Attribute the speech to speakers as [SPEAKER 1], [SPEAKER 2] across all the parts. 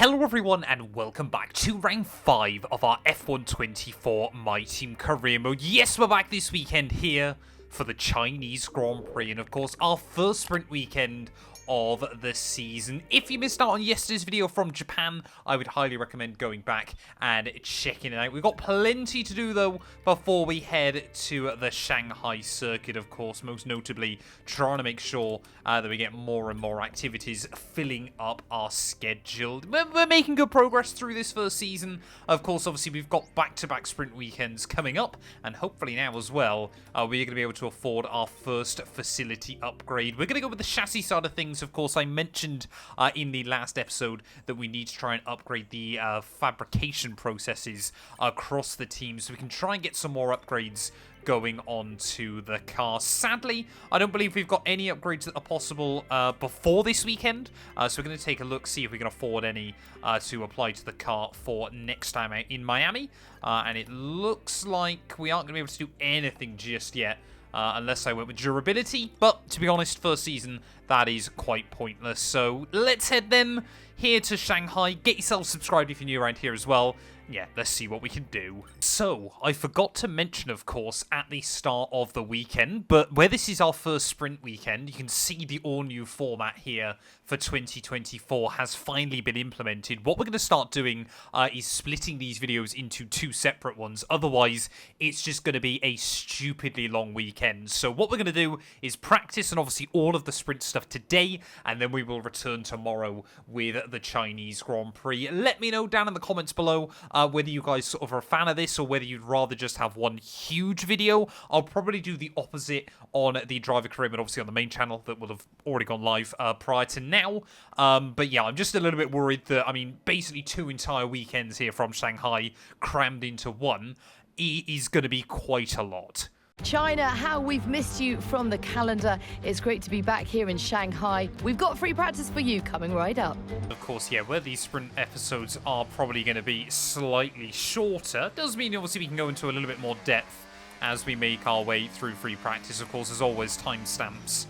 [SPEAKER 1] Hello everyone and welcome back to round 5 of our F1 24 My Team career mode. Yes, we're back this weekend here for the Chinese Grand Prix and of course our first sprint weekend of the season. If you missed out on yesterday's video from Japan, I would highly recommend going back and checking it out. We've got plenty to do though before we head to the Shanghai circuit, of course, most notably trying to make sure that we get more and more activities filling up our schedule. We're making good progress through this first season. Of course, obviously we've got back-to-back sprint weekends coming up and hopefully now as well we're going to be able to afford our first facility upgrade. We're going to go with the chassis side of things. Of course, I mentioned in the last episode that we need to try and upgrade the fabrication processes across the team so we can try and get some more upgrades going on to the car. Sadly, I don't believe we've got any upgrades that are possible before this weekend, so we're going to take a look, see if we can afford any to apply to the car for next time out in Miami, and it looks like we aren't going to be able to do anything just yet. Unless I went with durability, but to be honest, first season, that is quite pointless. So let's head then here to Shanghai. Get yourself subscribed if you're new around here as well. Yeah, let's see what we can do. So, I forgot to mention, of course, at the start of the weekend, but where this is our first sprint weekend, you can see the all-new format here for 2024 has finally been implemented. What we're going to start doing is splitting these videos into two separate ones. Otherwise, it's just going to be a stupidly long weekend. So what we're going to do is practice and obviously all of the sprint stuff today, and then we will return tomorrow with the Chinese Grand Prix. Let me know down in the comments below whether you guys sort of are a fan of this or whether you'd rather just have one huge video. I'll probably do the opposite on the driver career mode, obviously on the main channel that will have already gone live prior to now. But yeah, I'm just a little bit worried that, I mean, basically 2 entire weekends here from Shanghai crammed into one is going to be quite a lot.
[SPEAKER 2] China, how we've missed you from the calendar. It's great to be back here in Shanghai. We've got free practice for you coming right up.
[SPEAKER 1] Of course, yeah, where these sprint episodes are probably going to be slightly shorter, does mean obviously we can go into a little bit more depth as we make our way through free practice. Of course, as always, timestamps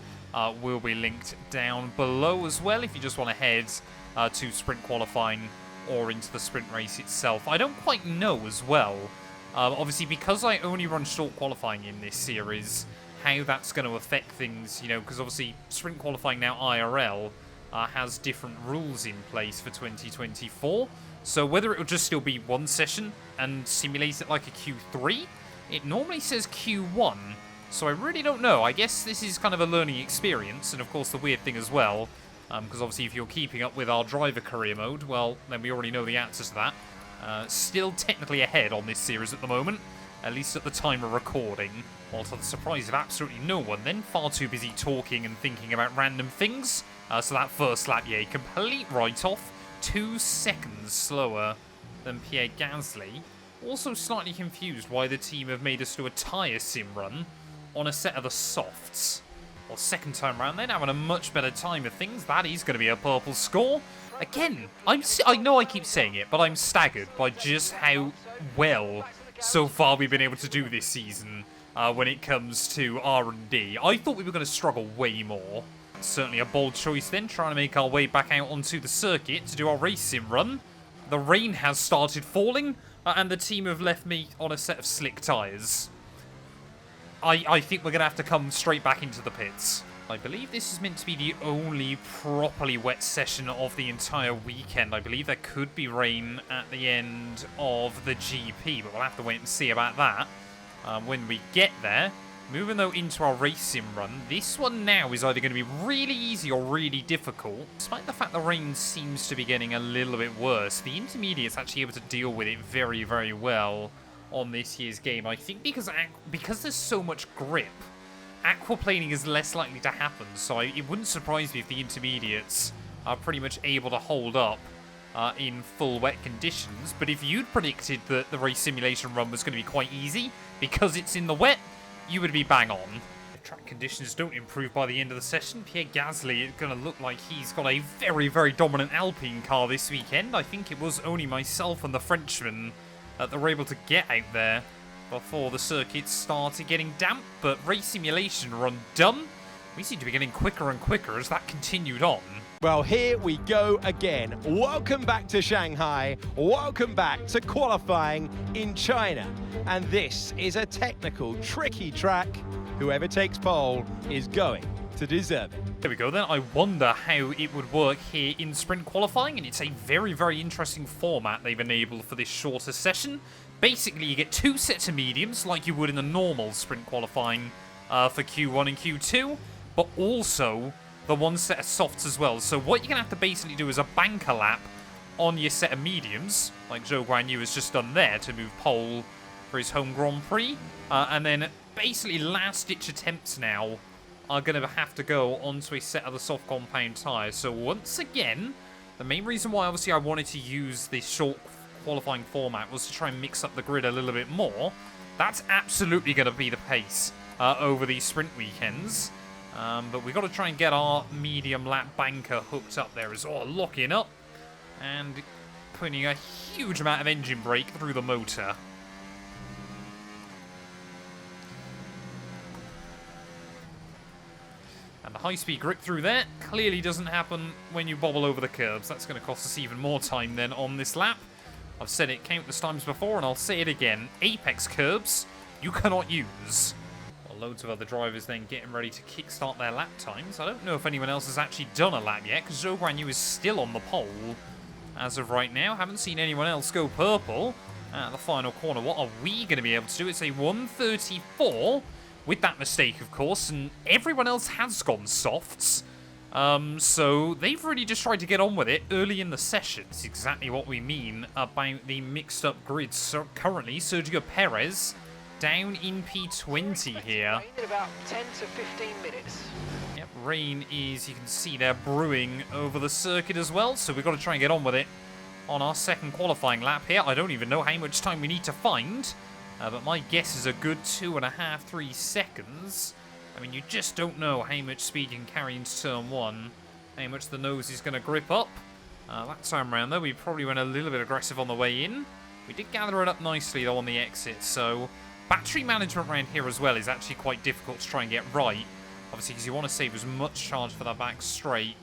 [SPEAKER 1] will be linked down below as well if you just want to head to sprint qualifying or into the sprint race itself. I don't quite know as well. Obviously, because I only run short qualifying in this series, how that's going to affect things, you know, because obviously sprint qualifying now IRL has different rules in place for 2024. So whether it will just still be one session and simulate it like a Q3, it normally says Q1. So I really don't know. I guess this is kind of a learning experience. And of course, the weird thing as well, because obviously if you're keeping up with our driver career mode, well, then we already know the answer to that. Still technically ahead on this series at the moment, at least at the time of recording. Well, to the surprise of absolutely no one then, far too busy talking and thinking about random things. So that first lap, yeah, complete write-off. 2 seconds slower than Pierre Gasly. Also slightly confused why the team have made us do a tyre sim run on a set of the softs. Well, second time round then, having a much better time of things. That is going to be a purple score. Again, I know I keep saying it, but I'm staggered by just how well so far we've been able to do this season when it comes to R&D. I thought we were going to struggle way more. Certainly a bold choice then, trying to make our way back out onto the circuit to do our race sim run. The rain has started falling, and the team have left me on a set of slick tyres. I think we're going to have to come straight back into the pits. I believe this is meant to be the only properly wet session of the entire weekend. I believe there could be rain at the end of the GP, but we'll have to wait and see about that when we get there. Moving though into our race sim run, this one now is either going to be really easy or really difficult. Despite the fact the rain seems to be getting a little bit worse, the intermediate's actually able to deal with it very, very well on this year's game. I think because there's so much grip, aquaplaning is less likely to happen, so it wouldn't surprise me if the intermediates are pretty much able to hold up in full wet conditions. But if you'd predicted that the race simulation run was going to be quite easy because it's in the wet, you would be bang on. If track conditions don't improve by the end of the session, Pierre Gasly is going to look like he's got a very, very dominant Alpine car this weekend. I think it was only myself and the Frenchman that were able to get out there before the circuit started getting damp, but race simulation run done. We seem to be getting quicker and quicker as that continued on.
[SPEAKER 3] Well, here we go again. Welcome back to Shanghai. Welcome back to qualifying in China. And this is a technical, tricky track. Whoever takes pole is going to deserve it.
[SPEAKER 1] There we go then. I wonder how it would work here in sprint qualifying, and it's a very, very interesting format they've enabled for this shorter session. Basically, you get 2 sets of mediums like you would in the normal sprint qualifying for Q1 and Q2, but also the 1 set of softs as well. So what you're going to have to basically do is a banker lap on your set of mediums, like Zhou Guanyu has just done there to move pole for his home Grand Prix, and then basically last-ditch attempts now are going to have to go onto a set of the soft compound tyres. So once again, the main reason why obviously I wanted to use this short qualifying format was to try and mix up the grid a little bit more. That's absolutely going to be the pace over these sprint weekends. But we've got to try and get our medium lap banker hooked up there as well, locking up and putting a huge amount of engine brake through the motor. And the high-speed grip through there clearly doesn't happen when you bobble over the curbs. That's going to cost us even more time then on this lap. I've said it countless times before, and I'll say it again. Apex curbs you cannot use. Well, loads of other drivers then getting ready to kickstart their lap times. I don't know if anyone else has actually done a lap yet, because Zhou Guanyu is still on the pole as of right now. Haven't seen anyone else go purple at the final corner. What are we going to be able to do? It's a 1:34. With that mistake, of course, and everyone else has gone softs. So they've really just tried to get on with it early in the session. It's exactly what we mean about the mixed-up grids. So currently, Sergio Perez down in P20 here.
[SPEAKER 4] Rain in about 10 to 15 minutes.
[SPEAKER 1] Yep, rain is, you can see there, brewing over the circuit as well. So we've got to try and get on with it on our second qualifying lap here. I don't even know how much time we need to find. But my guess is a good 2.5, 3 seconds. I mean, you just don't know how much speed you can carry into turn 1, how much the nose is going to grip up. That time around, though, we probably went a little bit aggressive on the way in. We did gather it up nicely, though, on the exit. So battery management around here as well is actually quite difficult to try and get right. Obviously, because you want to save as much charge for that back straight.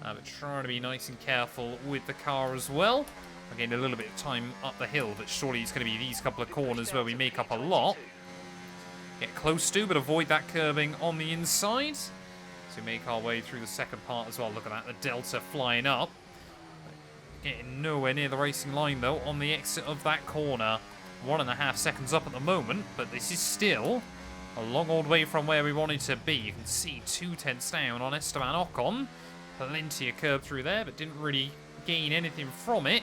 [SPEAKER 1] But trying to be nice and careful with the car as well. Again, a little bit of time up the hill, but surely it's going to be these couple of corners where we make up a lot. Get close to, but avoid that curbing on the inside. So we make our way through the second part as well. Look at that, the Delta flying up. Getting nowhere near the racing line, though, on the exit of that corner. 1.5 seconds up at the moment, but this is still a long old way from where we wanted to be. You can see 2/10 down on Esteban Ocon. Plenty of curb through there, but didn't really gain anything from it.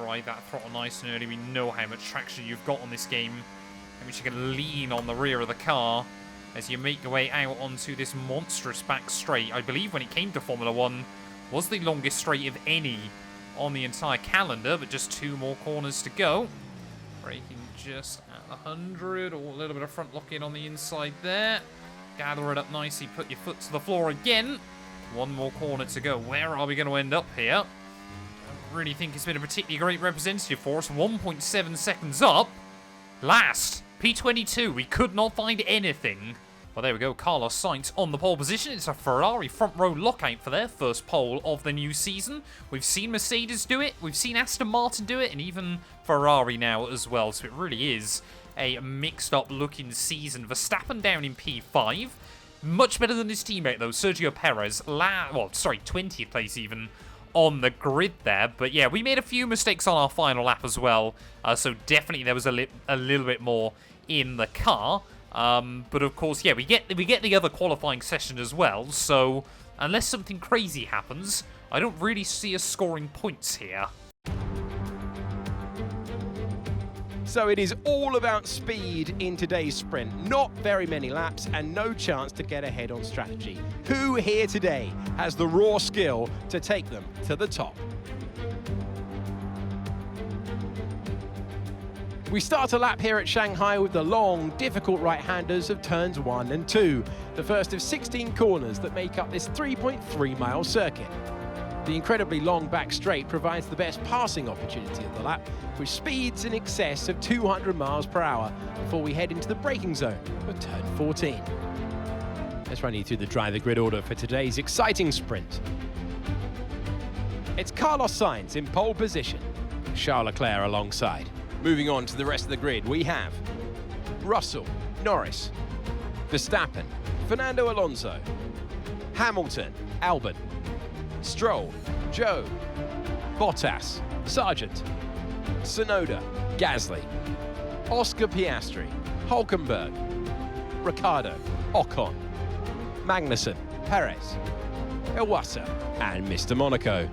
[SPEAKER 1] Ride that throttle nice and early. We know how much traction you've got on this game, and which you can lean on the rear of the car as you make your way out onto this monstrous back straight. I believe when it came to Formula 1 was the longest straight of any on the entire calendar, but just 2 more corners to go. Braking just at 100, or a little bit of front lock-in on the inside there. Gather it up nicely, put your foot to the floor again. 1 more corner to go. Where are we going to end up here? Really think it's been a particularly great representative for us. 1.7 seconds up. Last, P22. We could not find anything. Well, there we go. Carlos Sainz on the pole position. It's a Ferrari front row lockout for their first pole of the new season. We've seen Mercedes do it. We've seen Aston Martin do it. And even Ferrari now as well. So it really is a mixed up looking season. Verstappen down in P5. Much better than his teammate, though. Sergio Perez. 20th place even on the grid there. But yeah, we made a few mistakes on our final lap as well, so definitely there was a little bit more in the car, but of course, yeah, we get the other qualifying session as well, so unless something crazy happens, I don't really see us scoring points here.
[SPEAKER 3] So it is all about speed in today's sprint. Not very many laps and no chance to get ahead on strategy. Who here today has the raw skill to take them to the top? We start a lap here at Shanghai with the long, difficult right-handers of turns 1 and 2, the first of 16 corners that make up this 3.3-mile circuit. The incredibly long back straight provides the best passing opportunity of the lap, with speeds in excess of 200 miles per hour before we head into the braking zone of turn 14. Let's run you through the driver grid order for today's exciting sprint. It's Carlos Sainz in pole position, Charles Leclerc alongside. Moving on to the rest of the grid, we have Russell, Norris, Verstappen, Fernando Alonso, Hamilton, Albon, Stroll, Joe, Bottas, Sargent, Tsunoda, Gasly, Oscar Piastri, Hülkenberg, Ricciardo, Ocon, Magnussen, Perez, Iwasa, and Mr. Monaco.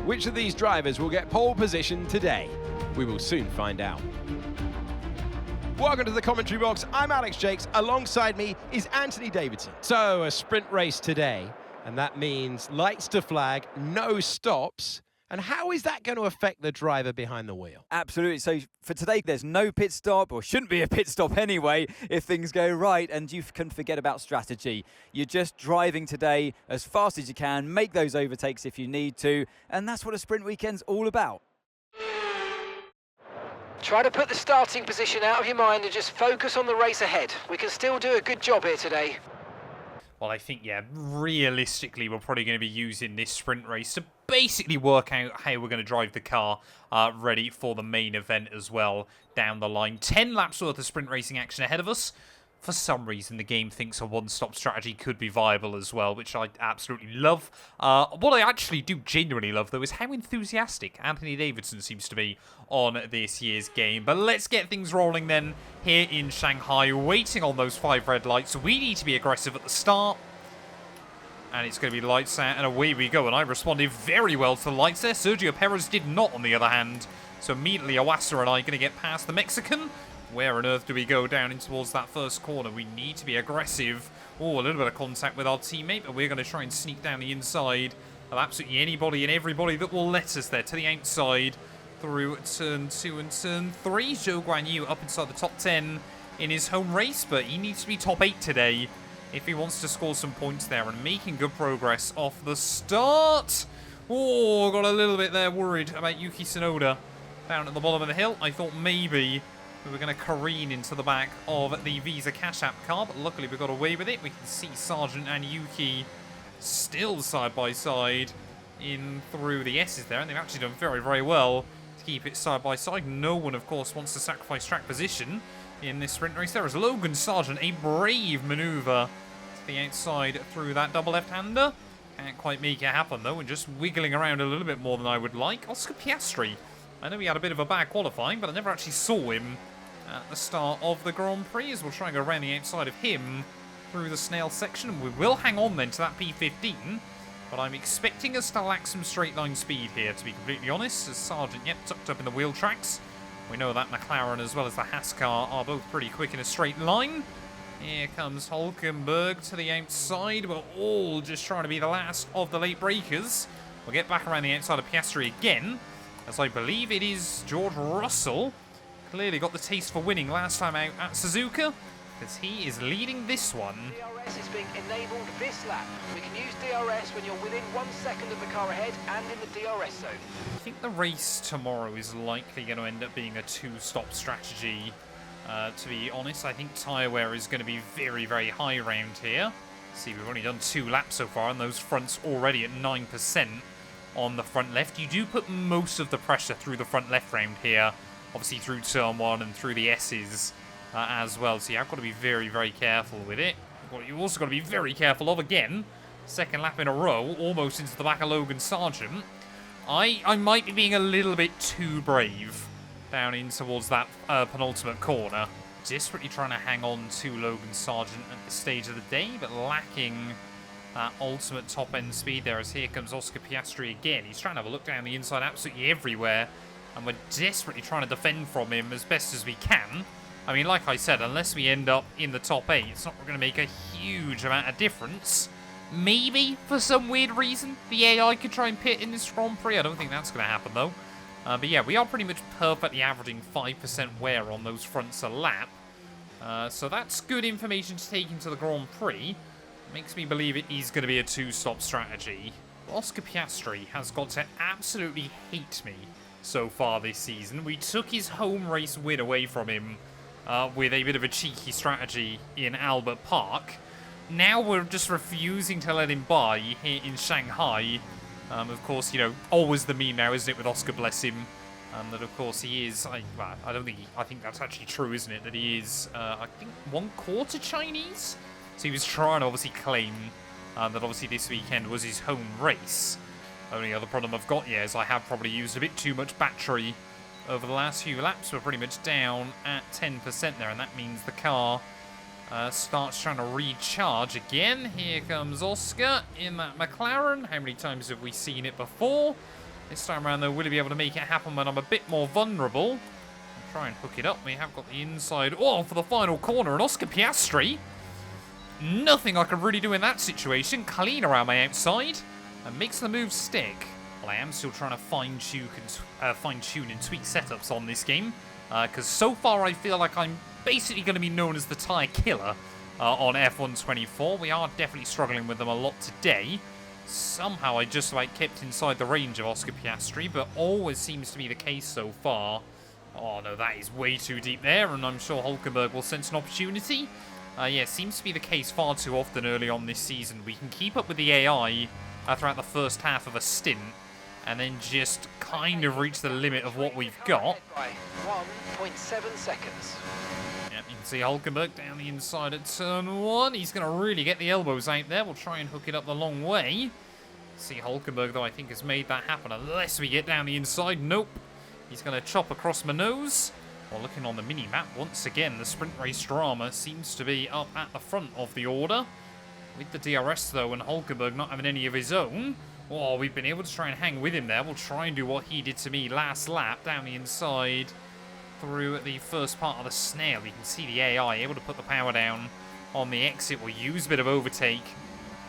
[SPEAKER 3] Which of these drivers will get pole position today? We will soon find out. Welcome to the commentary box. I'm Alex Jakes. Alongside me is Anthony Davidson. So, a sprint race today, and that means lights to flag, no stops. And how is that going to affect the driver behind the wheel?
[SPEAKER 5] Absolutely. So for today, there's no pit stop, or shouldn't be a pit stop anyway, if things go right, and you can forget about strategy. You're just driving today as fast as you can, make those overtakes if you need to, and that's what a sprint weekend's all about.
[SPEAKER 4] Try to put the starting position out of your mind and just focus on the race ahead. We can still do a good job here today.
[SPEAKER 1] Well, I think, yeah, realistically, we're probably going to be using this sprint race to basically work out how we're going to drive the car ready for the main event as well down the line. 10 laps worth of sprint racing action ahead of us. For some reason, the game thinks a one-stop strategy could be viable as well, which I absolutely love. What I actually do genuinely love, though, is how enthusiastic Anthony Davidson seems to be on this year's game. But let's get things rolling then here in Shanghai, waiting on those 5 red lights. We need to be aggressive at the start. And it's going to be lights out, and away we go. And I responded very well to the lights there. Sergio Perez did not, on the other hand. So immediately, Iwasa and I are going to get past the Mexican. Where on earth do we go down in towards that first corner? We need to be aggressive. Oh, a little bit of contact with our teammate, but we're going to try and sneak down the inside of absolutely anybody and everybody that will let us there to the outside through turn 2 and turn 3. Zhou Guanyu up inside the top 10 in his home race, but he needs to be top 8 today if he wants to score some points there, and making good progress off the start. Oh, got a little bit there worried about Yuki Tsunoda down at the bottom of the hill. I thought maybe we were going to careen into the back of the Visa Cash App car, but luckily we got away with it. We can see Sargent and Yuki still side by side in through the S's there, and they've actually done very, very well to keep it side by side. No one, of course, wants to sacrifice track position in this sprint race. There is Logan Sargent, a brave manoeuvre to the outside through that double left-hander. Can't quite make it happen, though, and just wiggling around a little bit more than I would like. Oscar Piastri. I know he had a bit of a bad qualifying, but I never actually saw him at the start of the Grand Prix, as we'll try and go around the outside of him through the snail section. We will hang on then to that P15, but I'm expecting us to lack some straight line speed here, to be completely honest, as Sargent, yep, tucked up in the wheel tracks. We know that McLaren as well as the Haas car are both pretty quick in a straight line. Here comes Hülkenberg to the outside. We're all just trying to be the last of the late breakers. We'll get back around the outside of Piastri again, as I believe it is George Russell. Clearly got the taste for winning last time out at Suzuka, because he is leading this one.
[SPEAKER 4] DRS is being enabled this lap. We can use DRS when you're within 1 second of the car ahead and in the DRS zone.
[SPEAKER 1] I think the race tomorrow is likely going to end up being a 2-stop strategy. To be honest, I think tyre wear is going to be very, very high around here. See, we've only done 2 laps so far, and those fronts already at 9% on the front left. You do put most of the pressure through the front left round here, obviously through turn 1 and through the S's as well. So you've got to be very, very careful with it. You've also got to be very careful of, again, second lap in a row, almost into the back of Logan Sargent. I might be being a little bit too brave down in towards that penultimate corner. Desperately trying to hang on to Logan Sargent at this stage of the day, but lacking that ultimate top-end speed there, as here comes Oscar Piastri again. He's trying to have a look down the inside absolutely everywhere, and we're desperately trying to defend from him as best as we can. I mean, like I said, unless we end up in the top 8, it's not going to make a huge amount of difference. Maybe, for some weird reason, the AI could try and pit in this Grand Prix. I don't think that's going to happen, though. But yeah, we are pretty much perfectly averaging 5% wear on those fronts a lap. So that's good information to take into the Grand Prix. Makes me believe it is going to be a 2-stop strategy. Oscar Piastri has got to absolutely hate me so far this season. We took his home race win away from him with a bit of a cheeky strategy in Albert Park. now we're just refusing to let him by here in Shanghai. Of course, you know, always the meme now, isn't it, with Oscar, bless him. That, of course, he is, I think that's actually true, isn't it? That he is, I think, 1/4 Chinese? So he was trying to obviously claim that obviously this weekend was his home race. Only other problem I've got, yeah, is I have probably used a bit too much battery over the last few laps. We're pretty much down at 10% there, and that means the car starts trying to recharge again. Here comes Oscar in that McLaren. How many times have we seen it before? This time around, though, will he be able to make it happen when I'm a bit more vulnerable? I'll try and hook it up. We have got the inside. Oh, for the final corner, and Oscar Piastri. Nothing I could really do in that situation. Clean around my outside and makes the move stick. Well, I am still trying to fine-tune and tweak setups on this game. Because so far I feel like I'm basically going to be known as the tyre killer on F124. We are definitely struggling with them a lot today. Somehow I just about kept inside the range of Oscar Piastri, but always seems to be the case so far. Oh no, that is way too deep there, and I'm sure Hulkenberg will sense an opportunity. Yeah, seems to be the case far too often early on this season. We can keep up with the AI throughout the first half of a stint, and then just kind of reach the limit of what we've got.
[SPEAKER 4] 1.7 seconds.
[SPEAKER 1] Yep, you can see Hulkenberg down the inside at turn 1. He's going to really get the elbows out there. We'll try and hook it up the long way. See, Hulkenberg, though, I think has made that happen. Unless we get down the inside. Nope. He's going to chop across my nose. Well, looking on the mini-map, once again, the sprint race drama seems to be up at the front of the order. With the DRS, though, and Hulkenberg not having any of his own. Oh, we've been able to try and hang with him there. We'll try and do what he did to me last lap, down the inside through the first part of the snail. You can see the AI able to put the power down on the exit. We'll use a bit of overtake.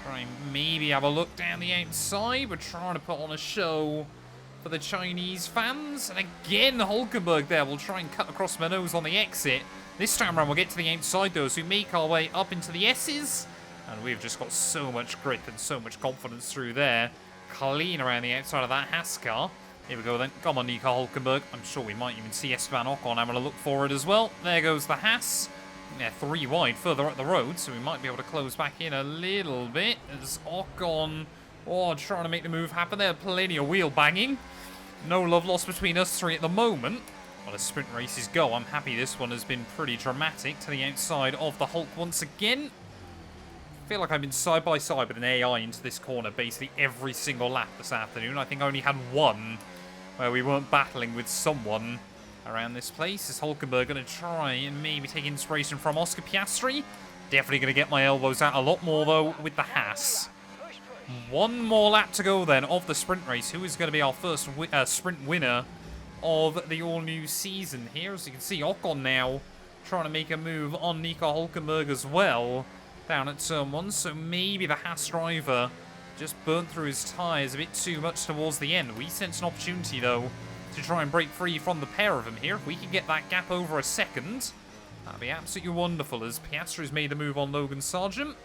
[SPEAKER 1] Try and maybe have a look down the outside. We're trying to put on a show for the Chinese fans. And again, Hulkenberg there will try and cut across my nose on the exit. This time around, we'll get to the outside, though, as we make our way up into the S's. And we've just got so much grip and so much confidence through there. Clean around the outside of that Haas car. Here we go then. Come on, Nico Hulkenberg. I'm sure we might even see Esteban Ocon having a look forward as well. There goes the Haas. Yeah, 3 wide further up the road, so we might be able to close back in a little bit as Ocon, trying to make the move happen there. Plenty of wheel banging. No love lost between us 3 at the moment. Well, as sprint races go, I'm happy this one has been pretty dramatic to the outside of the Hulk once again. I feel like I've been side by side with an AI into this corner basically every single lap this afternoon. I think I only had one where we weren't battling with someone around this place. Is Hulkenberg going to try and maybe take inspiration from Oscar Piastri? Definitely going to get my elbows out a lot more, though, with the Haas. One more lap to go, then, of the sprint race. Who is going to be our first sprint winner of the all-new season here? As you can see, Ocon now trying to make a move on Nico Hulkenberg as well, down at turn 1. So maybe the Haas driver just burnt through his tyres a bit too much towards the end. We sense an opportunity, though, to try and break free from the pair of them here. If we can get that gap over a second, that'd be absolutely wonderful, as Piastri's made the move on Logan Sargent.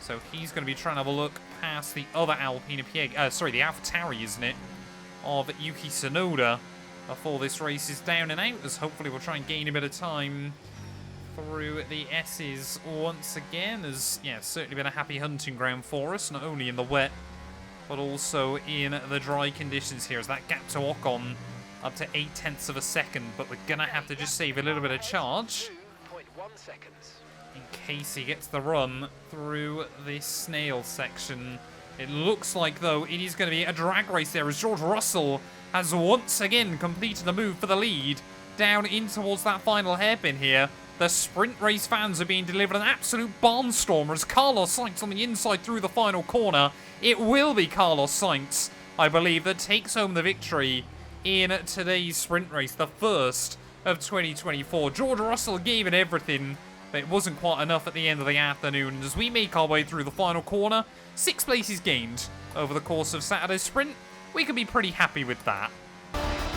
[SPEAKER 1] So he's going to be trying to have a look past the other Alpine the AlphaTauri, isn't it, of Yuki Tsunoda before this race is down and out, as hopefully we'll try and gain a bit of time through the S's once again, as, yeah, it's certainly been a happy hunting ground for us, not only in the wet, but also in the dry conditions here, as that gap to Ocon up to 0.8 of a second, but we're going to have to just save a little bit of charge
[SPEAKER 4] 2.1 seconds.
[SPEAKER 1] in case he gets the run through this snail section. It looks like, though, it is going to be a drag race there, as George Russell has once again completed the move for the lead down in towards that final hairpin here. The sprint race fans are being delivered an absolute barnstormer as Carlos Sainz on the inside through the final corner. It will be Carlos Sainz, I believe, that takes home the victory in today's sprint race, the first of 2024. George Russell gave it everything, but it wasn't quite enough at the end of the afternoon. As we make our way through the final corner, 6 places gained over the course of Saturday's sprint. We can be pretty happy with that.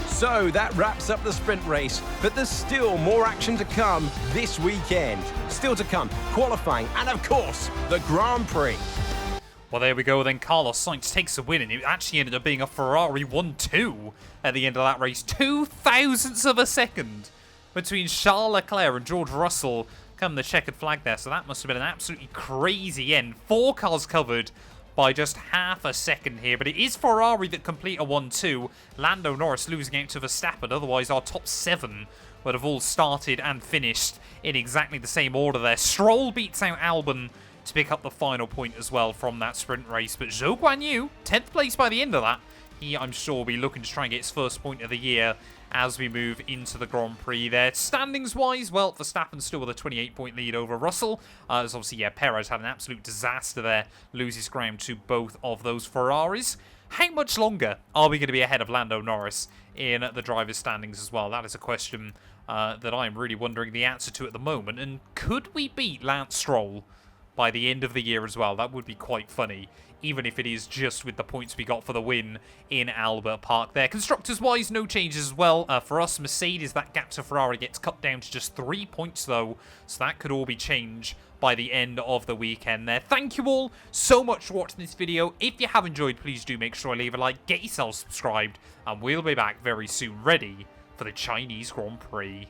[SPEAKER 3] So that wraps up the sprint race, but there's still more action to come this weekend. Still to come, qualifying, and of course, the Grand Prix.
[SPEAKER 1] Well, there we go then. Carlos Sainz takes the win, and it actually ended up being a Ferrari 1-2 at the end of that race. 0.02 of a second between Charles Leclerc and George Russell. come the checkered flag there. So that must have been an absolutely crazy end. 4 cars covered by just half a second here. But it is Ferrari that complete a 1-2. Lando Norris losing out to Verstappen. Otherwise, our top 7 would have all started and finished in exactly the same order there. Stroll beats out Albon to pick up the final point as well from that sprint race. But Zhou Guanyu, 10th place by the end of that. He, I'm sure, will be looking to try and get his first point of the year as we move into the Grand Prix there. Standings-wise, well, Verstappen still with a 28-point lead over Russell. As obviously, yeah, Perez had an absolute disaster there, loses ground to both of those Ferraris. How much longer are we going to be ahead of Lando Norris in the drivers' standings as well? That is a question that I'm really wondering the answer to at the moment. And could we beat Lance Stroll by the end of the year as well? That would be quite funny, even if it is just with the points we got for the win in Albert Park there. Constructors-wise, no changes as well. For us, Mercedes, that gap to Ferrari gets cut down to just 3 points, though. So that could all be changed by the end of the weekend there. Thank you all so much for watching this video. If you have enjoyed, please do make sure to leave a like, get yourself subscribed, and we'll be back very soon, ready for the Chinese Grand Prix.